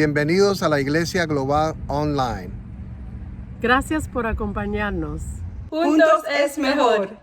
Bienvenidos a la Iglesia Global Online. Gracias por acompañarnos. Juntos es mejor.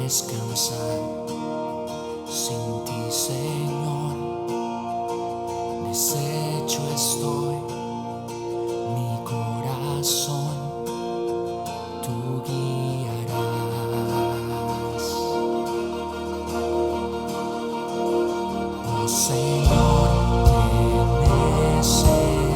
Descansar sin ti, Señor. Deshecho estoy, mi corazón tú guiarás. Oh Señor, te necesito.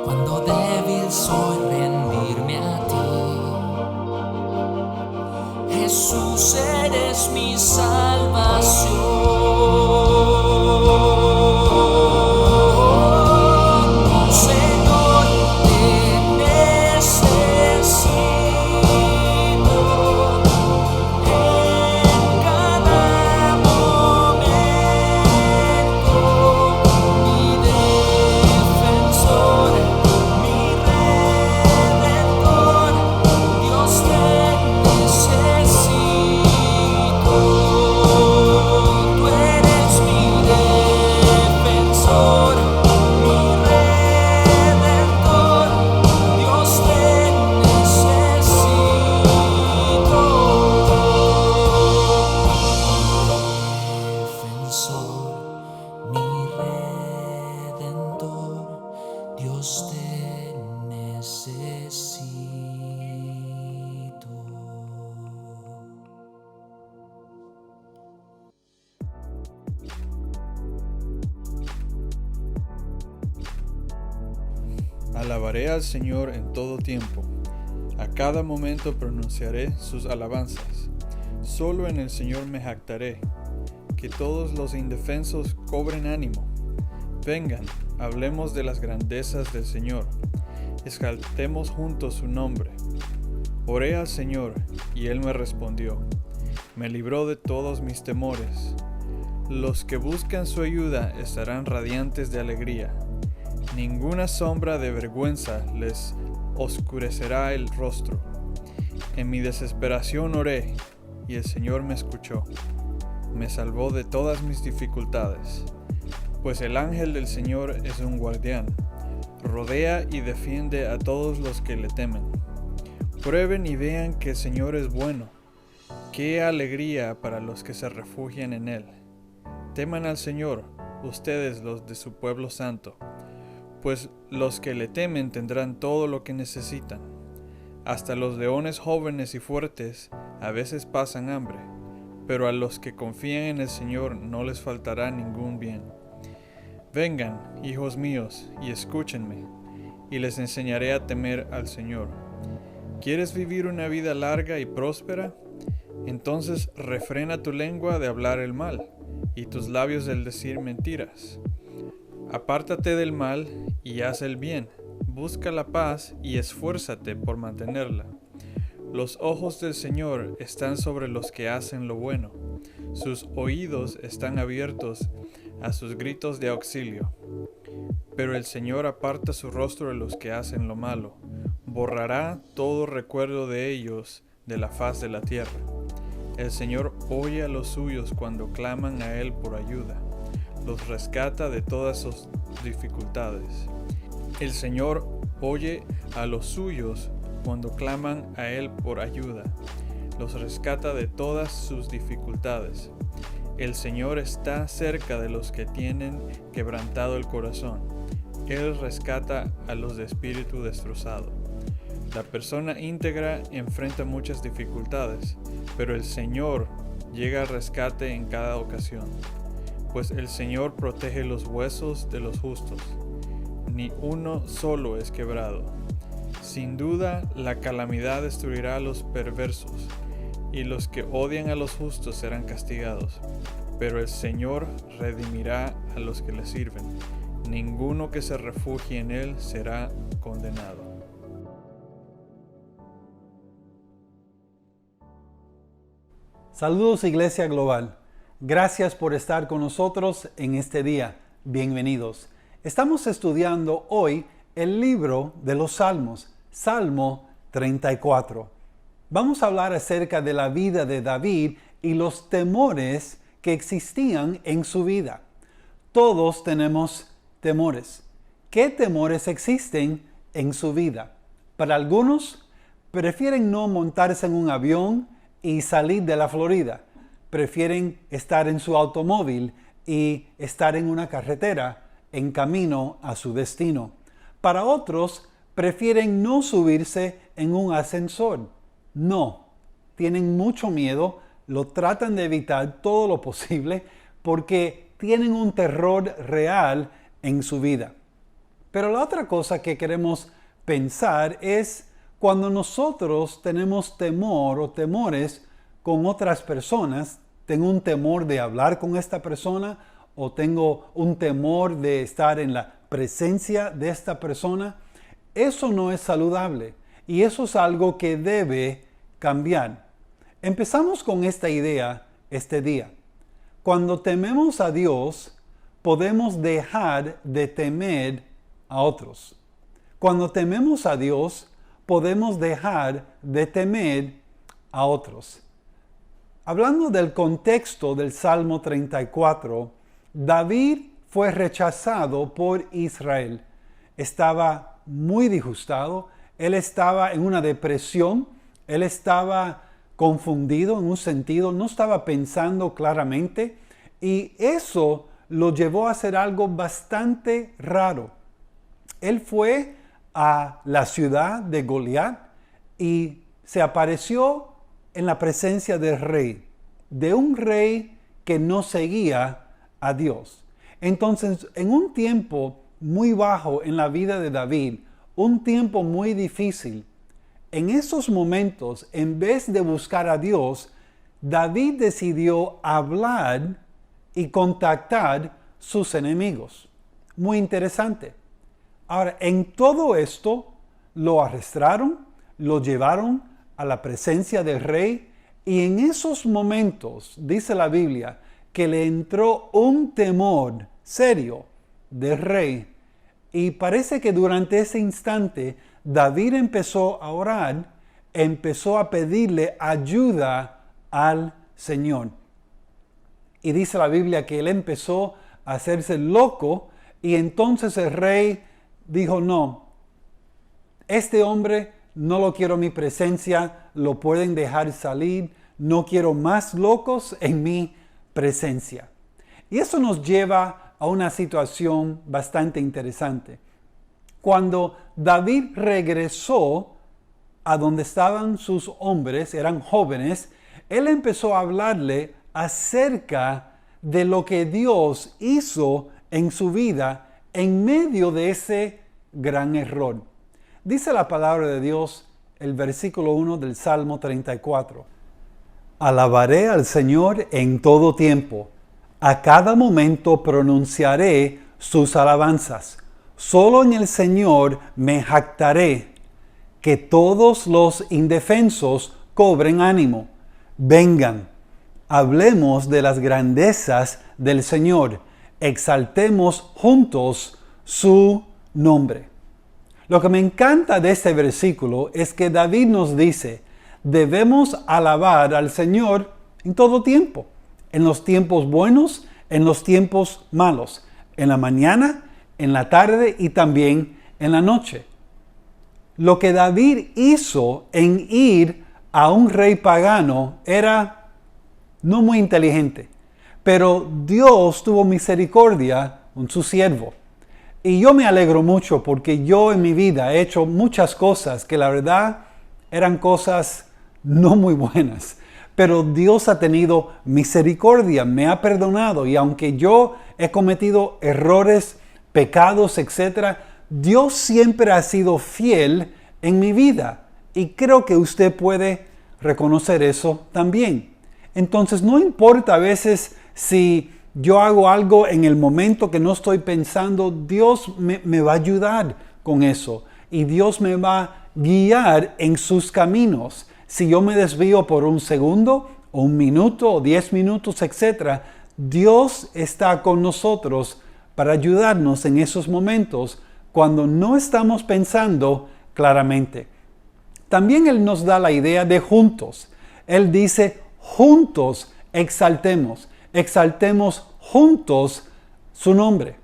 Cuando débil soy, rendirme a ti. Jesús, eres mi salvación. Oh, Señor, te necesito. Alabaré al Señor en todo tiempo. A cada momento pronunciaré sus alabanzas. Solo en el Señor me jactaré. Que todos los indefensos cobren ánimo. Vengan, hablemos de las grandezas del Señor. Exaltemos juntos su nombre. Oré al Señor, y Él me respondió. Me libró de todos mis temores. Los que buscan su ayuda estarán radiantes de alegría. Ninguna sombra de vergüenza les oscurecerá el rostro. En mi desesperación oré, y el Señor me escuchó. Me salvó de todas mis dificultades. Pues el ángel del Señor es un guardián. Rodea y defiende a todos los que le temen. Prueben y vean que el Señor es bueno. ¡Qué alegría para los que se refugian en Él! Teman al Señor, ustedes los de su pueblo santo, pues los que le temen tendrán todo lo que necesitan. Hasta los leones jóvenes y fuertes a veces pasan hambre, pero a los que confían en el Señor no les faltará ningún bien. Vengan, hijos míos, y escúchenme, y les enseñaré a temer al Señor. ¿Quieres vivir una vida larga y próspera? Entonces refrena tu lengua de hablar el mal, y tus labios del decir mentiras. Apártate del mal y haz el bien, busca la paz y esfuérzate por mantenerla. Los ojos del Señor están sobre los que hacen lo bueno, sus oídos están abiertos a sus gritos de auxilio. Pero el Señor aparta su rostro de los que hacen lo malo, borrará todo recuerdo de ellos de la faz de la tierra. El Señor oye a los suyos cuando claman a Él por ayuda, los rescata de todas sus dificultades. El Señor oye a los suyos cuando claman a Él por ayuda, los rescata de todas sus dificultades. El Señor está cerca de los que tienen quebrantado el corazón. Él rescata a los de espíritu destrozado. La persona íntegra enfrenta muchas dificultades, pero el Señor llega al rescate en cada ocasión. Pues el Señor protege los huesos de los justos, ni uno solo es quebrado. Sin duda, la calamidad destruirá a los perversos, y los que odian a los justos serán castigados. Pero el Señor redimirá a los que le sirven. Ninguno que se refugie en Él será condenado. Saludos Iglesia Global. Gracias por estar con nosotros en este día. Bienvenidos. Estamos estudiando hoy el libro de los Salmos, Salmo 34. Vamos a hablar acerca de la vida de David y los temores que existían en su vida. Todos tenemos temores. ¿Qué temores existen en su vida? Para algunos, prefieren no montarse en un avión y salir de la Florida. Prefieren estar en su automóvil y estar en una carretera en camino a su destino. Para otros, prefieren no subirse en un ascensor. No, tienen mucho miedo, lo tratan de evitar todo lo posible porque tienen un terror real en su vida. Pero la otra cosa que queremos pensar es cuando nosotros tenemos temor o temores con otras personas. Tengo un temor de hablar con esta persona o tengo un temor de estar en la presencia de esta persona. Eso no es saludable y eso es algo que debe cambiar. Empezamos con esta idea este día. Cuando tememos a Dios, podemos dejar de temer a otros. Cuando tememos a Dios, podemos dejar de temer a otros. Hablando del contexto del Salmo 34, David fue rechazado por Israel. Estaba muy disgustado, él estaba en una depresión, él estaba confundido en un sentido, no estaba pensando claramente y eso lo llevó a hacer algo bastante raro. Él fue a la ciudad de Goliat y se apareció en la presencia del rey, de un rey que no seguía a Dios. Entonces, en un tiempo muy bajo en la vida de David, un tiempo muy difícil. En esos momentos, en vez de buscar a Dios, David decidió hablar y contactar sus enemigos. Muy interesante. Ahora, en todo esto, lo arrestaron, lo llevaron a la presencia del rey, y en esos momentos, dice la Biblia, que le entró un temor serio del rey. Y parece que durante ese instante, David empezó a orar, empezó a pedirle ayuda al Señor. Y dice la Biblia que él empezó a hacerse loco, y entonces el rey dijo, no, este hombre no lo quiero en mi presencia, lo pueden dejar salir, no quiero más locos en mi presencia. Y eso nos lleva a una situación bastante interesante. Cuando David regresó a donde estaban sus hombres, eran jóvenes, él empezó a hablarle acerca de lo que Dios hizo en su vida en medio de ese gran error. Dice la palabra de Dios, el versículo 1 del Salmo 34. Alabaré al Señor en todo tiempo. A cada momento pronunciaré sus alabanzas. Solo en el Señor me jactaré. Que todos los indefensos cobren ánimo. Vengan, hablemos de las grandezas del Señor. Exaltemos juntos su nombre. Lo que me encanta de este versículo es que David nos dice, debemos alabar al Señor en todo tiempo, en los tiempos buenos, en los tiempos malos, en la mañana, en la tarde y también en la noche. Lo que David hizo en ir a un rey pagano era no muy inteligente, pero Dios tuvo misericordia con su siervo. Y yo me alegro mucho porque yo en mi vida he hecho muchas cosas que la verdad eran cosas no muy buenas. Pero Dios ha tenido misericordia, me ha perdonado. Y aunque yo he cometido errores, pecados, etc., Dios siempre ha sido fiel en mi vida. Y creo que usted puede reconocer eso también. Entonces no importa a veces si yo hago algo en el momento que no estoy pensando, Dios me va a ayudar con eso. Y Dios me va a guiar en sus caminos. Si yo me desvío por un segundo, o un minuto, o 10 minutos, etc., Dios está con nosotros para ayudarnos en esos momentos cuando no estamos pensando claramente. También Él nos da la idea de juntos. Él dice, juntos exaltemos juntos su nombre.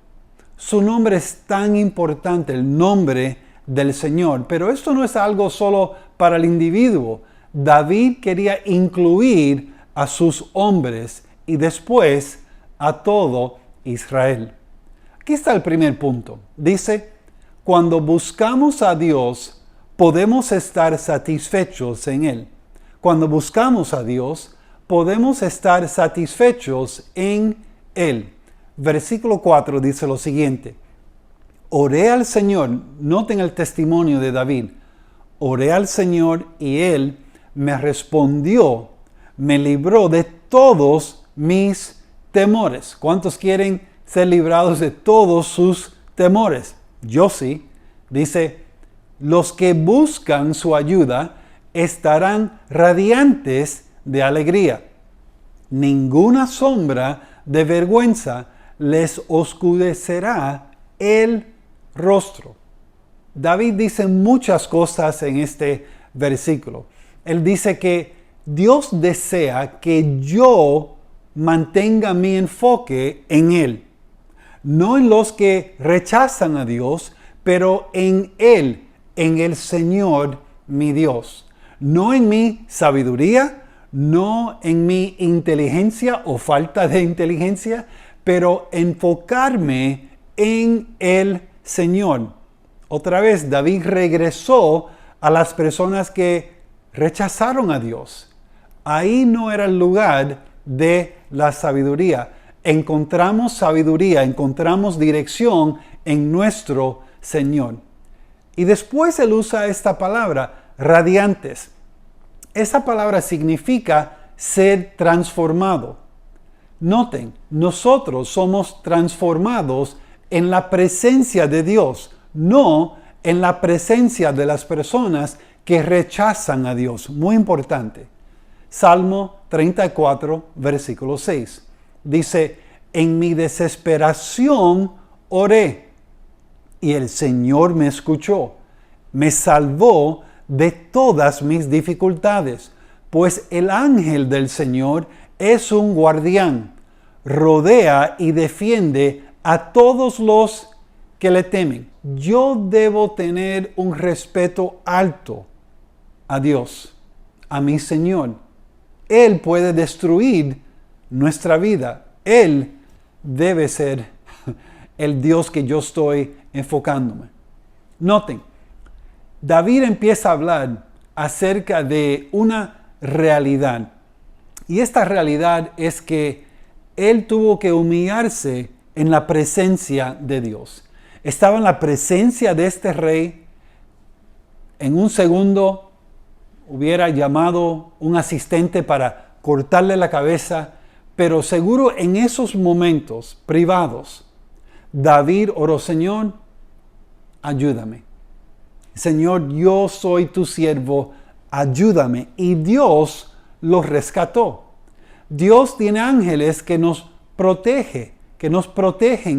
Su nombre es tan importante, el nombre del Señor. Pero esto no es algo solo para el individuo. David quería incluir a sus hombres y después a todo Israel. Aquí está el primer punto. Dice, cuando buscamos a Dios, podemos estar satisfechos en Él. Cuando buscamos a Dios, podemos estar satisfechos en Él. Versículo 4 dice lo siguiente. Oré al Señor, noten el testimonio de David. Oré al Señor y Él me respondió, me libró de todos mis temores. ¿Cuántos quieren ser librados de todos sus temores? Yo sí. Dice, los que buscan su ayuda estarán radiantes de alegría. Ninguna sombra de vergüenza les oscurecerá el rostro. David dice muchas cosas en este versículo. Él dice que Dios desea que yo mantenga mi enfoque en Él. No en los que rechazan a Dios, pero en Él, en el Señor mi Dios. No en mi sabiduría, no en mi inteligencia o falta de inteligencia, pero enfocarme en el Señor. Otra vez, David regresó a las personas que rechazaron a Dios. Ahí no era el lugar de la sabiduría. Encontramos sabiduría, encontramos dirección en nuestro Señor. Y después él usa esta palabra, radiantes. Esa palabra significa ser transformado. Noten, nosotros somos transformados en la presencia de Dios, no en la presencia de las personas que rechazan a Dios. Muy importante. Salmo 34, versículo 6. Dice, en mi desesperación oré y el Señor me escuchó. Me salvó de todas mis dificultades, pues el ángel del Señor es un guardián, rodea y defiende a todos los que le temen. Yo debo tener un respeto alto a Dios, a mi Señor. Él puede destruir nuestra vida. Él debe ser el Dios que yo estoy enfocándome. Noten, David empieza a hablar acerca de una realidad. Y esta realidad es que él tuvo que humillarse en la presencia de Dios. Estaba en la presencia de este rey. En un segundo hubiera llamado un asistente para cortarle la cabeza, pero seguro en esos momentos privados, David oró, Señor, ayúdame. Señor, yo soy tu siervo, ayúdame. Y Dios los rescató. Dios tiene ángeles que nos protegen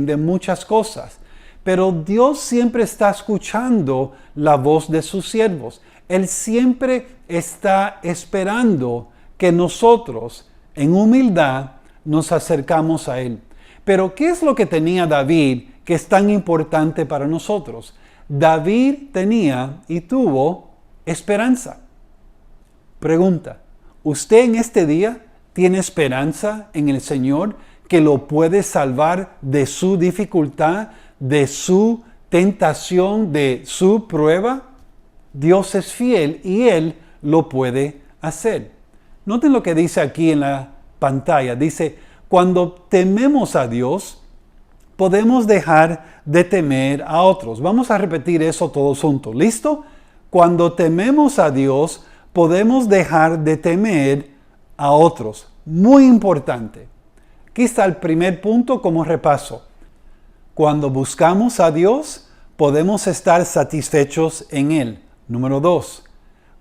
de muchas cosas. Pero Dios siempre está escuchando la voz de sus siervos. Él siempre está esperando que nosotros, en humildad, nos acercamos a Él. Pero, ¿qué es lo que tenía David que es tan importante para nosotros? David tenía y tuvo esperanza. Pregunta, ¿usted en este día tiene esperanza en el Señor que lo puede salvar de su dificultad, de su tentación, de su prueba? Dios es fiel y Él lo puede hacer. Noten lo que dice aquí en la pantalla. Dice, cuando tememos a Dios, podemos dejar de temer a otros. Vamos a repetir eso todos juntos. ¿Listo? Cuando tememos a Dios, podemos dejar de temer a otros. Muy importante. Aquí está el primer punto como repaso. Cuando buscamos a Dios, podemos estar satisfechos en Él. Número 2.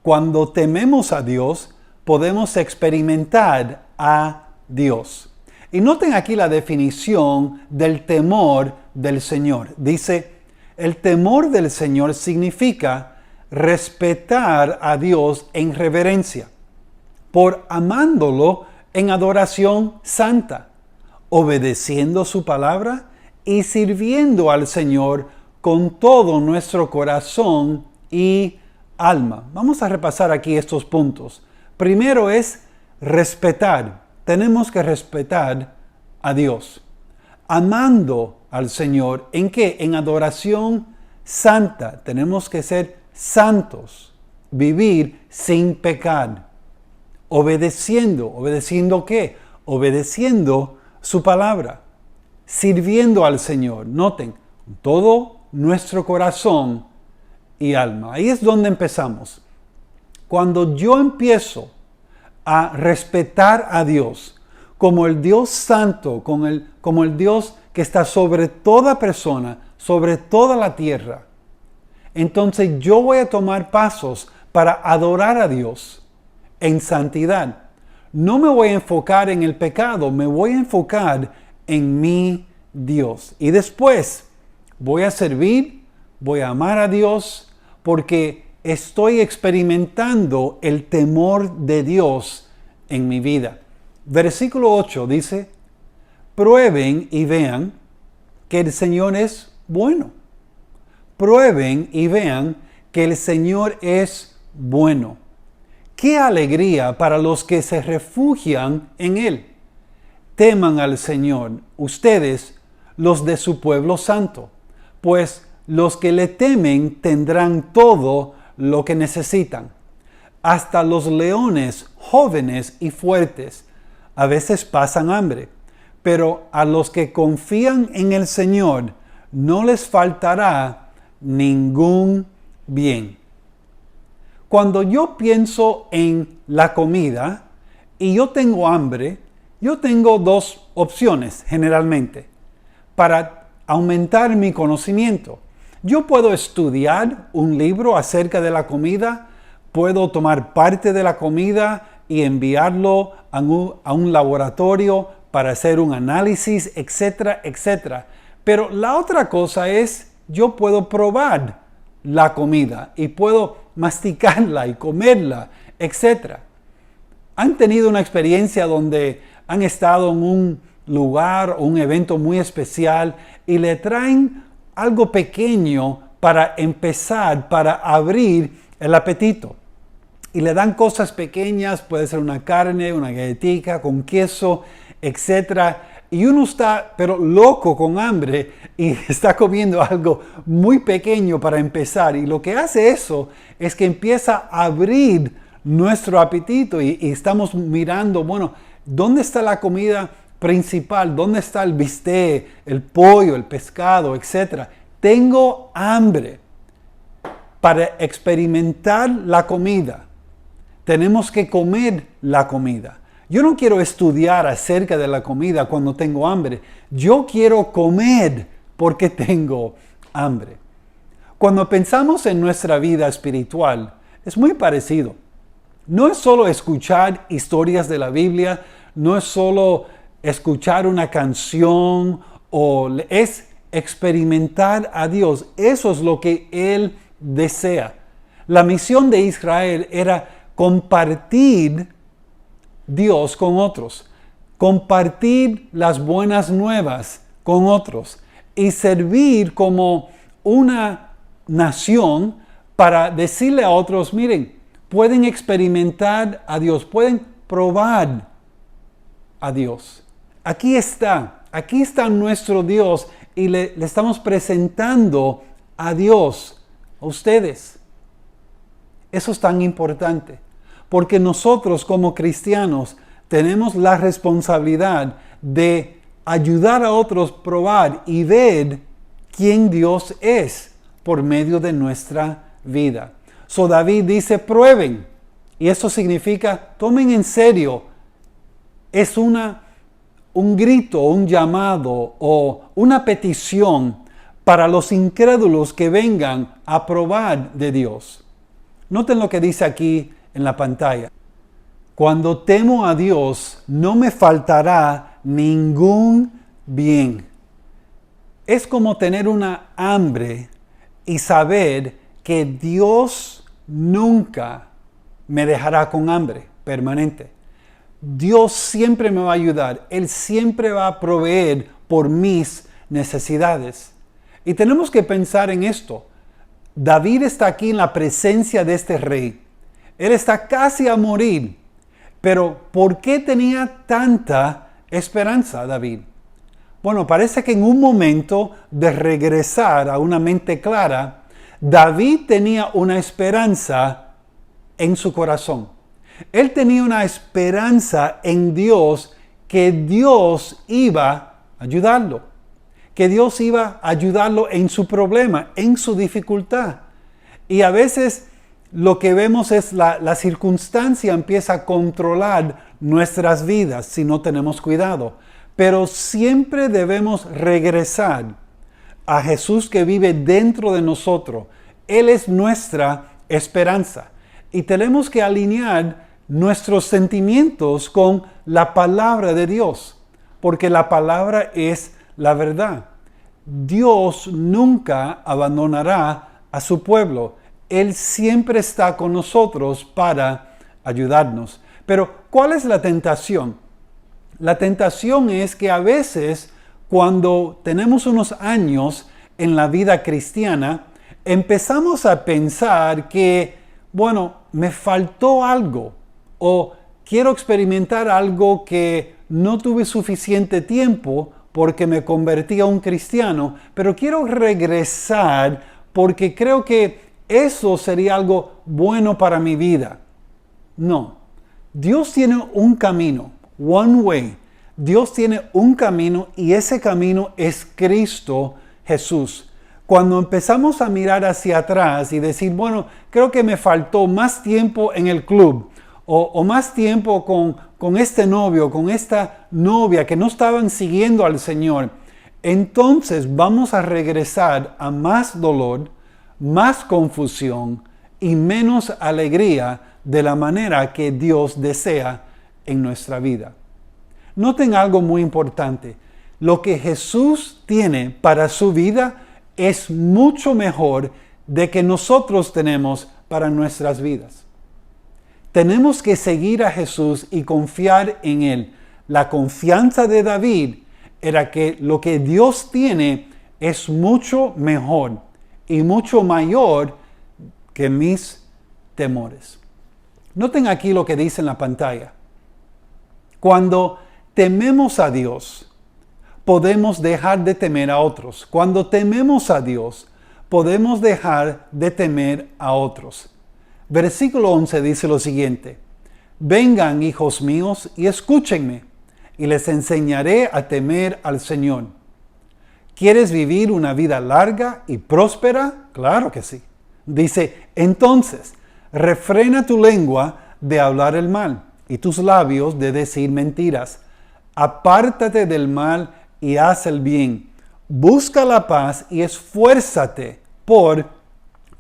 Cuando tememos a Dios, podemos experimentar a Dios. Y noten aquí la definición del temor del Señor. Dice, el temor del Señor significa respetar a Dios en reverencia, por amándolo en adoración santa, obedeciendo su palabra y sirviendo al Señor con todo nuestro corazón y alma. Vamos a repasar aquí estos puntos. Primero es respetar. Tenemos que respetar a Dios, amando al Señor. ¿En qué? En adoración santa. Tenemos que ser santos, vivir sin pecar, obedeciendo. ¿Obedeciendo qué? Obedeciendo su palabra, sirviendo al Señor. Noten, todo nuestro corazón y alma. Ahí es donde empezamos. Cuando yo empiezo a respetar a Dios como el Dios santo, como el Dios que está sobre toda persona, sobre toda la tierra, entonces yo voy a tomar pasos para adorar a Dios en santidad. No me voy a enfocar en el pecado, me voy a enfocar en mi Dios. Y después voy a servir, voy a amar a Dios, porque estoy experimentando el temor de Dios en mi vida. Versículo 8 dice, prueben y vean que el Señor es bueno. Prueben y vean que el Señor es bueno. ¡Qué alegría para los que se refugian en Él! Teman al Señor, ustedes, los de su pueblo santo, pues los que le temen tendrán todo lo que necesitan. Hasta los leones jóvenes y fuertes a veces pasan hambre, pero a los que confían en el Señor no les faltará ningún bien. Cuando yo pienso en la comida y yo tengo hambre, yo tengo dos opciones generalmente para aumentar mi conocimiento. Yo puedo estudiar un libro acerca de la comida, puedo tomar parte de la comida y enviarlo a un laboratorio para hacer un análisis, etcétera, etcétera. Pero la otra cosa es, yo puedo probar la comida y puedo masticarla y comerla, etcétera. ¿Han tenido una experiencia donde han estado en un lugar o un evento muy especial y le traen algo pequeño para empezar, para abrir el apetito? Y le dan cosas pequeñas, puede ser una carne, una galletita con queso, etc. Y uno está, pero loco con hambre y está comiendo algo muy pequeño para empezar. Y lo que hace eso es que empieza a abrir nuestro apetito y estamos mirando, bueno, ¿dónde está la comida principal? ¿Dónde está el bistec, el pollo, el pescado, etcétera? Tengo hambre. Para experimentar la comida, tenemos que comer la comida. Yo no quiero estudiar acerca de la comida cuando tengo hambre. Yo quiero comer porque tengo hambre. Cuando pensamos en nuestra vida espiritual, es muy parecido. No es solo escuchar historias de la Biblia, no es solo escuchar una canción, es experimentar a Dios. Eso es lo que Él desea. La misión de Israel era compartir Dios con otros, compartir las buenas nuevas con otros y servir como una nación para decirle a otros, miren, pueden experimentar a Dios, pueden probar a Dios. Aquí está nuestro Dios y le estamos presentando a Dios a ustedes. Eso es tan importante, porque nosotros como cristianos tenemos la responsabilidad de ayudar a otros a probar y ver quién Dios es por medio de nuestra vida. So David dice, prueben, y eso significa, tomen en serio. Es un grito, un llamado o una petición para los incrédulos que vengan a probar de Dios. Noten lo que dice aquí en la pantalla. Cuando temo a Dios, no me faltará ningún bien. Es como tener una hambre y saber que Dios nunca me dejará con hambre permanente. Dios siempre me va a ayudar. Él siempre va a proveer por mis necesidades. Y tenemos que pensar en esto. David está aquí en la presencia de este rey. Él está casi a morir. Pero ¿por qué tenía tanta esperanza David? Bueno, parece que en un momento de regresar a una mente clara, David tenía una esperanza en su corazón. Él tenía una esperanza en Dios, que Dios iba a ayudarlo, que Dios iba a ayudarlo en su problema, en su dificultad. Y a veces lo que vemos es la circunstancia empieza a controlar nuestras vidas si no tenemos cuidado. Pero siempre debemos regresar a Jesús que vive dentro de nosotros. Él es nuestra esperanza. Y tenemos que alinear nuestros sentimientos con la palabra de Dios, porque la palabra es la verdad. Dios nunca abandonará a su pueblo. Él siempre está con nosotros para ayudarnos. Pero, ¿cuál es la tentación? La tentación es que a veces, cuando tenemos unos años en la vida cristiana, empezamos a pensar que, bueno, me faltó algo o quiero experimentar algo que no tuve suficiente tiempo porque me convertí a un cristiano, pero quiero regresar porque creo que eso sería algo bueno para mi vida. No, Dios tiene un camino, one way. Dios tiene un camino y ese camino es Cristo Jesús. Cuando empezamos a mirar hacia atrás y decir, bueno, creo que me faltó más tiempo en el club o más tiempo con este novio, con esta novia que no estaban siguiendo al Señor, entonces vamos a regresar a más dolor, más confusión y menos alegría de la manera que Dios desea en nuestra vida. Noten algo muy importante. Lo que Jesús tiene para su vida es mucho mejor de que nosotros tenemos para nuestras vidas. Tenemos que seguir a Jesús y confiar en Él. La confianza de David era que lo que Dios tiene es mucho mejor y mucho mayor que mis temores. Noten aquí lo que dice en la pantalla. Cuando tememos a Dios, podemos dejar de temer a otros. Cuando tememos a Dios, podemos dejar de temer a otros. Versículo 11 dice lo siguiente: vengan, hijos míos, y escúchenme, y les enseñaré a temer al Señor. ¿Quieres vivir una vida larga y próspera? Claro que sí. Dice, entonces, refrena tu lengua de hablar el mal y tus labios de decir mentiras. Apártate del mal y haz el bien. Busca la paz y esfuérzate por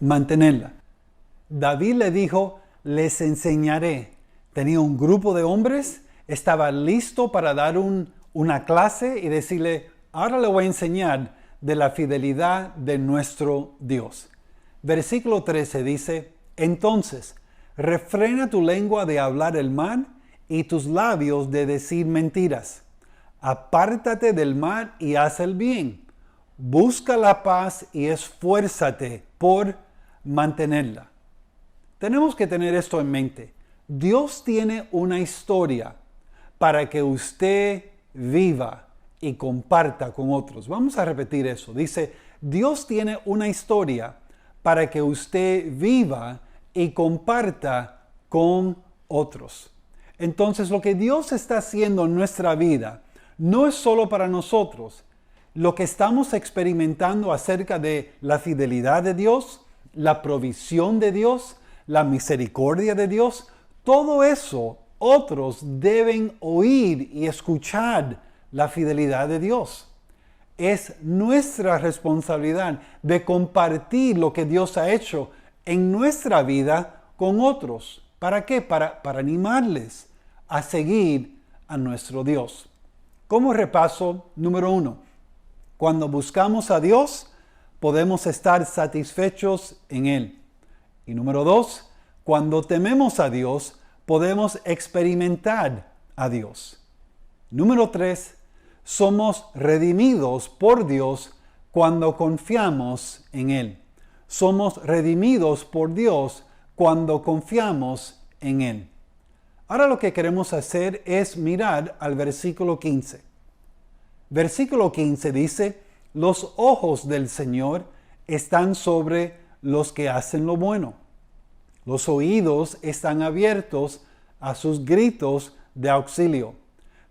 mantenerla. David le dijo, les enseñaré. Tenía un grupo de hombres, estaba listo para dar una clase y decirle, ahora le voy a enseñar de la fidelidad de nuestro Dios. Versículo 13 dice, entonces, refrena tu lengua de hablar el mal y tus labios de decir mentiras. Apártate del mal y haz el bien. Busca la paz y esfuérzate por mantenerla. Tenemos que tener esto en mente. Dios tiene una historia para que usted viva y comparta con otros. Vamos a repetir eso. Dice, Dios tiene una historia para que usted viva y comparta con otros. Entonces, lo que Dios está haciendo en nuestra vida no es solo para nosotros. Lo que estamos experimentando acerca de la fidelidad de Dios, la provisión de Dios, la misericordia de Dios, todo eso otros deben oír y escuchar la fidelidad de Dios. Es nuestra responsabilidad de compartir lo que Dios ha hecho en nuestra vida con otros. ¿Para qué? Para animarles a seguir a nuestro Dios. Como repaso, número 1, cuando buscamos a Dios, podemos estar satisfechos en Él. Y número 2, cuando tememos a Dios, podemos experimentar a Dios. Número 3, somos redimidos por Dios cuando confiamos en Él. Somos redimidos por Dios cuando confiamos en Él. Ahora lo que queremos hacer es mirar al versículo 15. Versículo 15 dice, los ojos del Señor están sobre los que hacen lo bueno. Los oídos están abiertos a sus gritos de auxilio.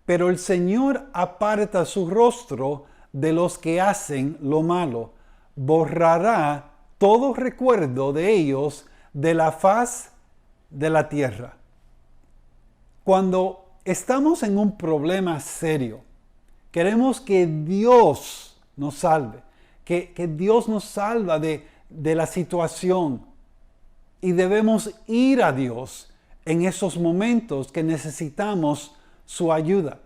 Pero el Señor aparta su rostro de los que hacen lo malo. Borrará todo recuerdo de ellos de la faz de la tierra. Cuando estamos en un problema serio, queremos que Dios nos salve, que Dios nos salva de la situación. Y debemos ir a Dios en esos momentos que necesitamos su ayuda.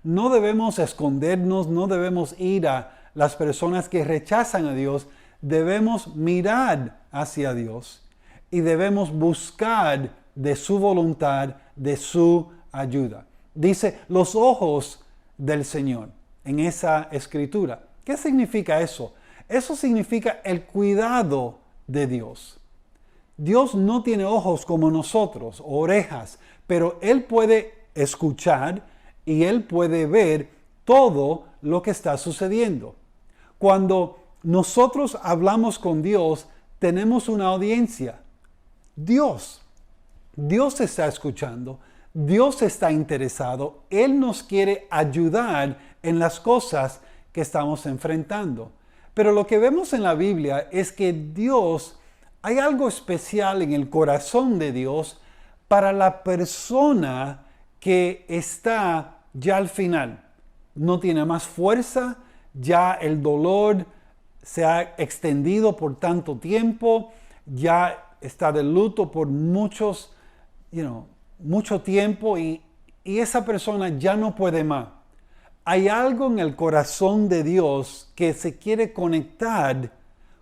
No debemos escondernos, no debemos ir a las personas que rechazan a Dios. Debemos mirar hacia Dios y debemos buscar de su voluntad, de su ayuda. Dice, los ojos del Señor en esa escritura. ¿Qué significa eso? Eso significa el cuidado de Dios. Dios no tiene ojos como nosotros, o orejas, pero Él puede escuchar y Él puede ver todo lo que está sucediendo. Cuando nosotros hablamos con Dios, tenemos una audiencia. Dios está escuchando, Dios está interesado, Él nos quiere ayudar en las cosas que estamos enfrentando. Pero lo que vemos en la Biblia es que hay algo especial en el corazón de Dios para la persona que está ya al final. No tiene más fuerza, ya el dolor se ha extendido por tanto tiempo, ya está de luto por mucho tiempo y esa persona ya no puede más. Hay algo en el corazón de Dios que se quiere conectar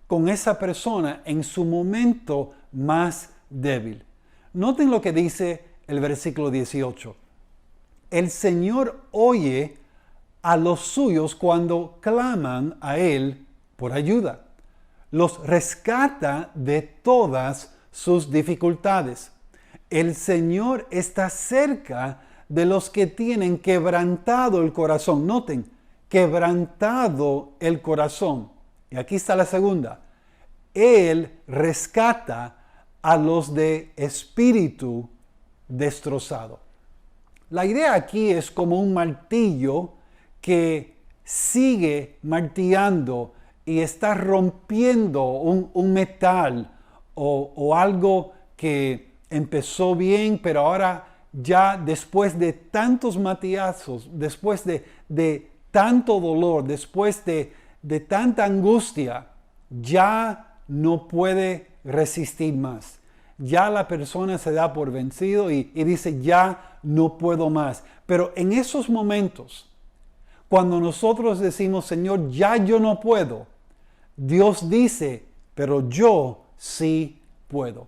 con esa persona en su momento más débil. Noten lo que dice el versículo 18. El Señor oye a los suyos cuando claman a Él por ayuda. Los rescata de todas sus dificultades. El Señor está cerca de los que tienen quebrantado el corazón. Noten, quebrantado el corazón. Y aquí está la segunda. Él rescata a los de espíritu destrozado. La idea aquí es como un martillo que sigue martillando y está rompiendo un metal o algo que empezó bien, pero ahora ya después de tantos martillazos, después de tanto dolor, después de tanta angustia, ya no puede resistir más. Ya la persona se da por vencido y dice, ya no puedo más. Pero en esos momentos, cuando nosotros decimos, Señor, ya yo no puedo, Dios dice, pero yo sí puedo.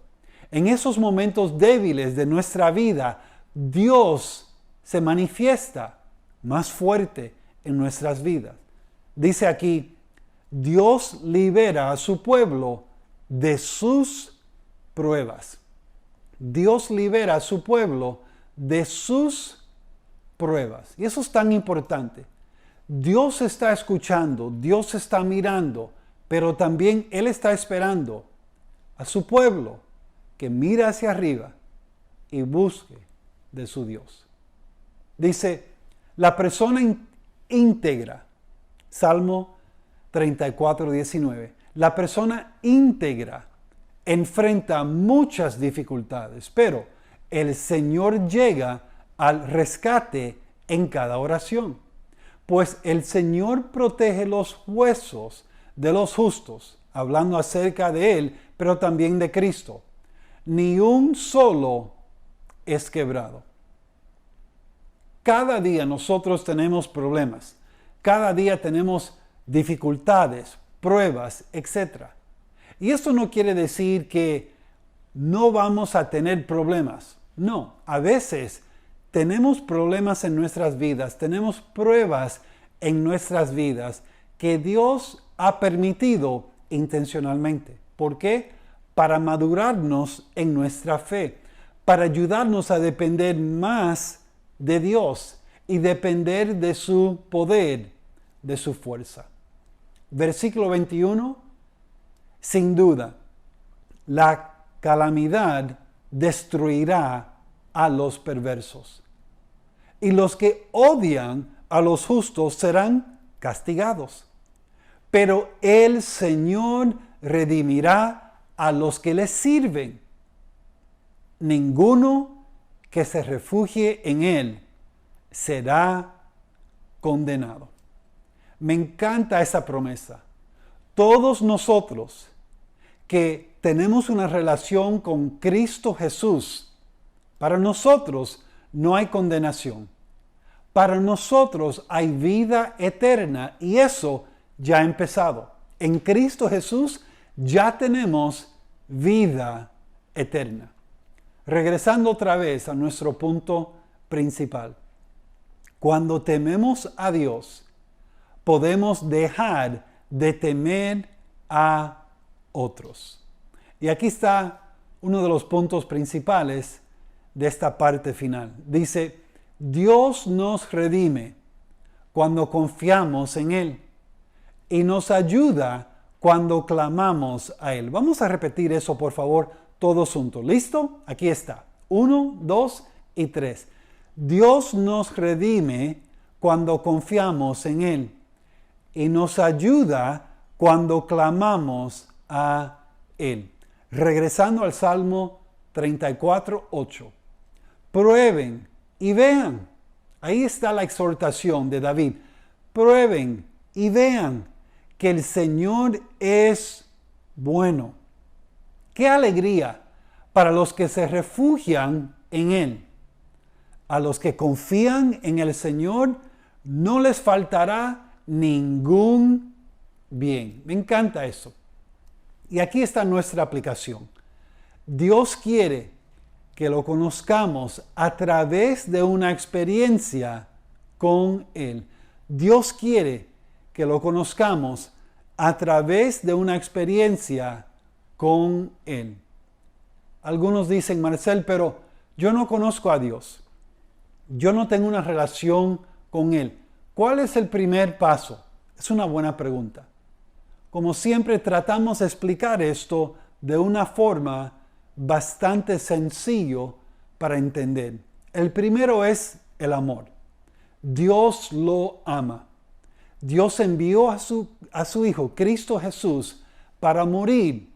En esos momentos débiles de nuestra vida, Dios se manifiesta más fuerte en nuestras vidas. Dice aquí, Dios libera a su pueblo de sus pruebas. Dios libera a su pueblo de sus pruebas. Y eso es tan importante. Dios está escuchando, Dios está mirando, pero también Él está esperando a su pueblo que mire hacia arriba y busque de su Dios. Dice, la persona íntegra, Salmo 34, 19. La persona íntegra enfrenta muchas dificultades, pero el Señor llega al rescate en cada oración. Pues el Señor protege los huesos de los justos, hablando acerca de Él, pero también de Cristo. Ni un solo es quebrado. Cada día nosotros tenemos problemas. Cada día tenemos dificultades, pruebas, etc. Y esto no quiere decir que no vamos a tener problemas. No, a veces tenemos problemas en nuestras vidas, tenemos pruebas en nuestras vidas que Dios ha permitido intencionalmente. ¿Por qué? Para madurarnos en nuestra fe, para ayudarnos a depender más de Dios y depender de su poder, de su fuerza. Versículo 21, sin duda, la calamidad destruirá a los perversos, y los que odian a los justos serán castigados. Pero el Señor redimirá a los que les sirven. Ninguno que se refugie en Él será condenado. Me encanta esa promesa. Todos nosotros que tenemos una relación con Cristo Jesús, para nosotros no hay condenación. Para nosotros hay vida eterna y eso ya ha empezado. En Cristo Jesús ya tenemos vida eterna. Regresando otra vez a nuestro punto principal. Cuando tememos a Dios, podemos dejar de temer a otros. Y aquí está uno de los puntos principales de esta parte final. Dice, Dios nos redime cuando confiamos en Él y nos ayuda cuando clamamos a Él. Vamos a repetir eso, por favor, todos juntos. ¿Listo? Aquí está. 1, 2 y 3. Dios nos redime cuando confiamos en Él y nos ayuda cuando clamamos a Él. Regresando al Salmo 34:8. Prueben y vean. Ahí está la exhortación de David. Prueben y vean que el Señor es bueno. ¡Qué alegría para los que se refugian en Él! A los que confían en el Señor no les faltará ningún bien. Me encanta eso. Y aquí está nuestra aplicación. Dios quiere que lo conozcamos a través de una experiencia con Él. Dios quiere que lo conozcamos a través de una experiencia con Él. Algunos dicen, Marcel, pero yo no conozco a Dios. Yo no tengo una relación con Él. ¿Cuál es el primer paso? Es una buena pregunta. Como siempre, tratamos de explicar esto de una forma bastante sencillo para entender. El primero es el amor. Dios lo ama. Dios envió a su Hijo, Cristo Jesús, para morir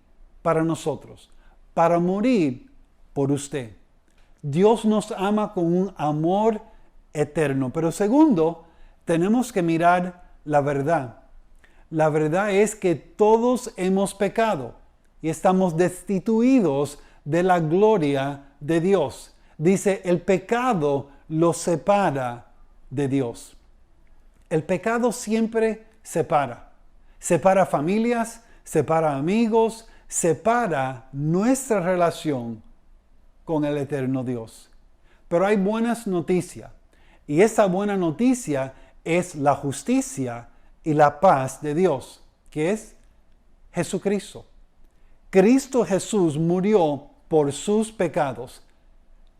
para nosotros, para morir por usted. Dios nos ama con un amor eterno. Pero segundo, tenemos que mirar la verdad. La verdad es que todos hemos pecado y estamos destituidos de la gloria de Dios. Dice, el pecado los separa de Dios. El pecado siempre separa. Separa familias, separa amigos, separa nuestra relación con el eterno Dios. Pero hay buenas noticias. Y esa buena noticia es la justicia y la paz de Dios, que es Jesucristo. Cristo Jesús murió por sus pecados.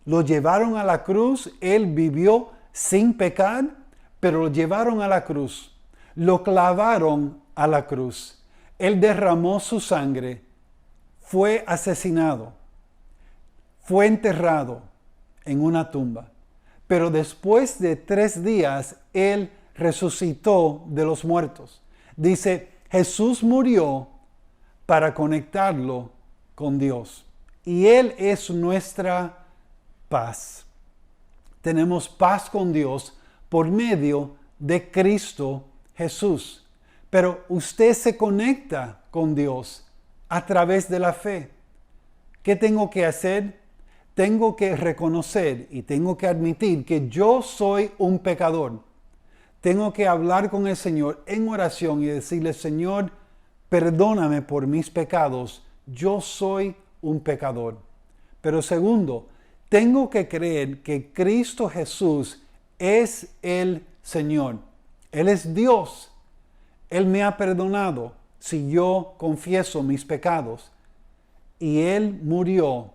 Lo llevaron a la cruz. Él vivió sin pecar, pero lo llevaron a la cruz. Lo clavaron a la cruz. Él derramó su sangre. Fue asesinado. Fue enterrado en una tumba. Pero después de 3 días, Él resucitó de los muertos. Dice, Jesús murió para conectarlo con Dios. Y Él es nuestra paz. Tenemos paz con Dios por medio de Cristo Jesús. Pero usted se conecta con Dios a través de la fe. ¿Qué tengo que hacer? Tengo que reconocer y tengo que admitir que yo soy un pecador. Tengo que hablar con el Señor en oración y decirle, Señor, perdóname por mis pecados. Yo soy un pecador. Pero segundo, tengo que creer que Cristo Jesús es el Señor. Él es Dios. Él me ha perdonado si yo confieso mis pecados. Y Él murió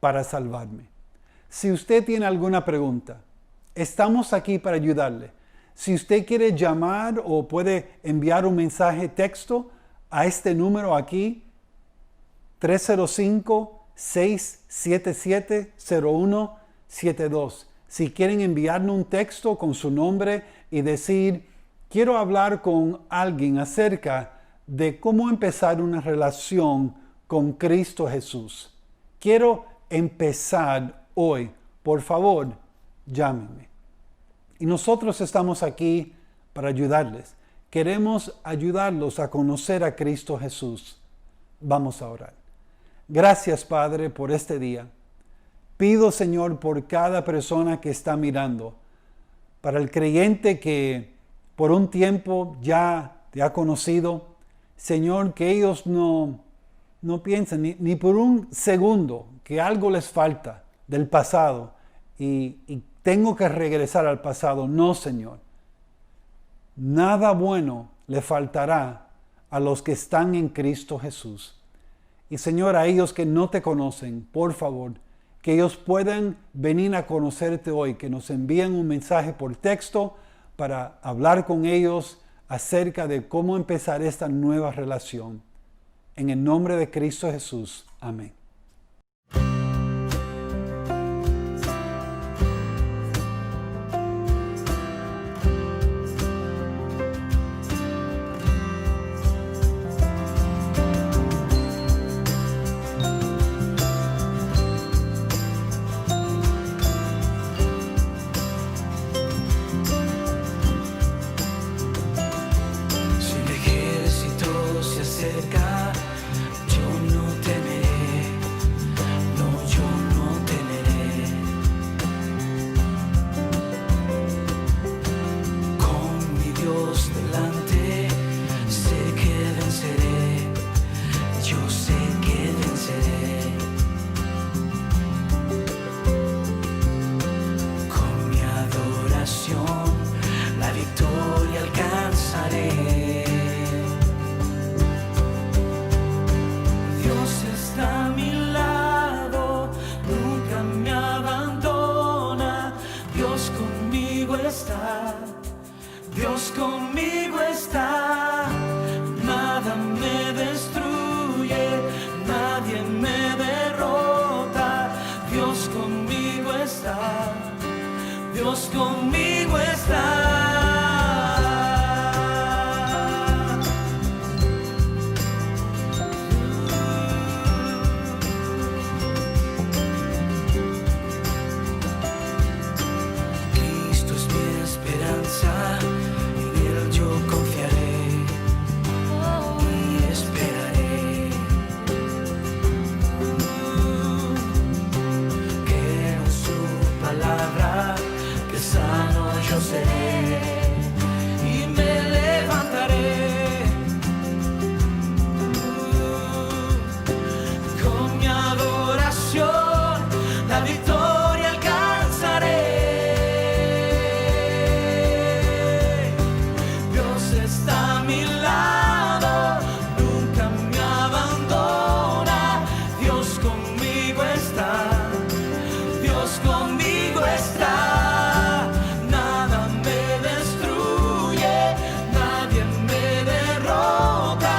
para salvarme. Si usted tiene alguna pregunta, estamos aquí para ayudarle. Si usted quiere llamar o puede enviar un mensaje texto a este número aquí, 305-677-0172. Si quieren enviarnos un texto con su nombre y decir, quiero hablar con alguien acerca de cómo empezar una relación con Cristo Jesús. Quiero empezar hoy. Por favor, llámenme. Y nosotros estamos aquí para ayudarles. Queremos ayudarlos a conocer a Cristo Jesús. Vamos a orar. Gracias, Padre, por este día. Pido, Señor, por cada persona que está mirando. Para el creyente que por un tiempo ya te ha conocido, Señor, que ellos no piensen ni por un segundo que algo les falta del pasado y tengo que regresar al pasado. No, Señor. Nada bueno le faltará a los que están en Cristo Jesús. Y Señor, a ellos que no te conocen, por favor, que ellos puedan venir a conocerte hoy, que nos envíen un mensaje por texto para hablar con ellos acerca de cómo empezar esta nueva relación. En el nombre de Cristo Jesús. Amén. cerca, yo no temeré, no, yo no temeré. Con mi Dios delante, sé que venceré, yo sé que venceré. Con mi adoración, la victoria alcanzaré. Dios está a mi lado, nunca me abandona. Dios conmigo está, Dios conmigo está. Nada me destruye, nadie me derrota. Dios conmigo está, Dios conmigo está. Cristo es mi esperanza, en Él yo confiaré y esperaré. Creo en su palabra, que sano yo seré y me levantaré. Con mi adoración, la victoria alcanzaré. Dios está a mi lado, nunca me abandona. Dios conmigo está, Dios conmigo está. Nada me destruye, nadie me derrota.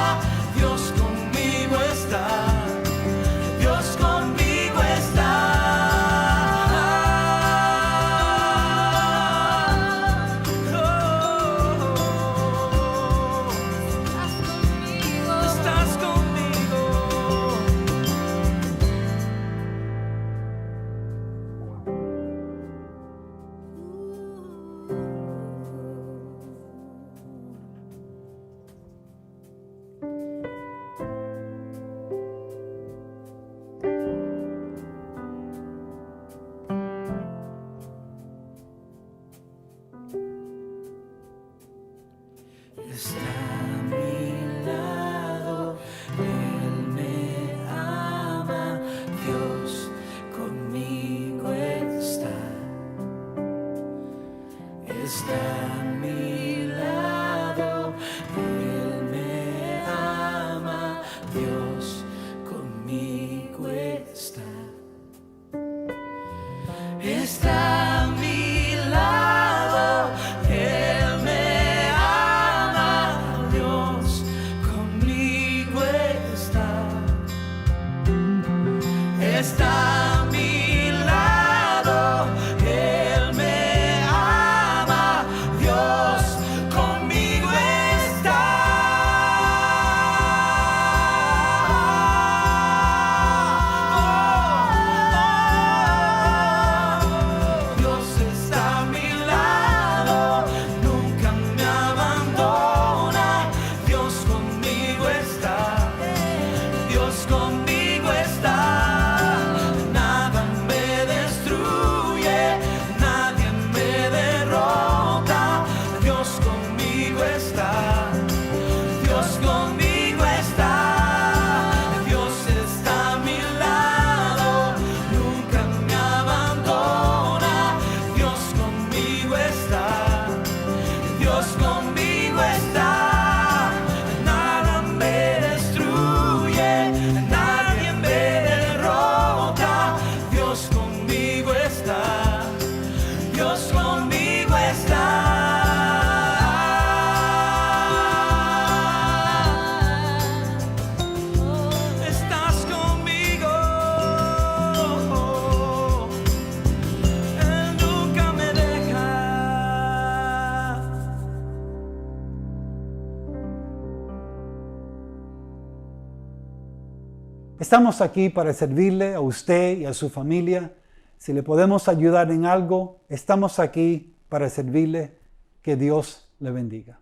Dios conmigo está, Dios conmigo está. Estás conmigo. Está a mi lado, Él me ama, Dios conmigo está. Está a mi lado, Él me ama, Dios conmigo está. Está a mi lado, Él me ama, Dios conmigo está. Está a mi lado, Él me ama, Dios conmigo está. Dios está a mi lado, nunca me abandona. Dios conmigo está, Dios conmigo está. Nada me destruye, nadie me derrota. Dios conmigo está, Dios conmigo está. Dios está a mi lado, nunca me abandona. Dios conmigo está, Dios conmigo está. Nada me destruye, nadie me derrota. Dios conmigo está, Dios conmigo está. Estás conmigo, Él nunca me deja. Estamos aquí para servirle a usted y a su familia. Si le podemos ayudar en algo, estamos aquí para servirle. Que Dios le bendiga.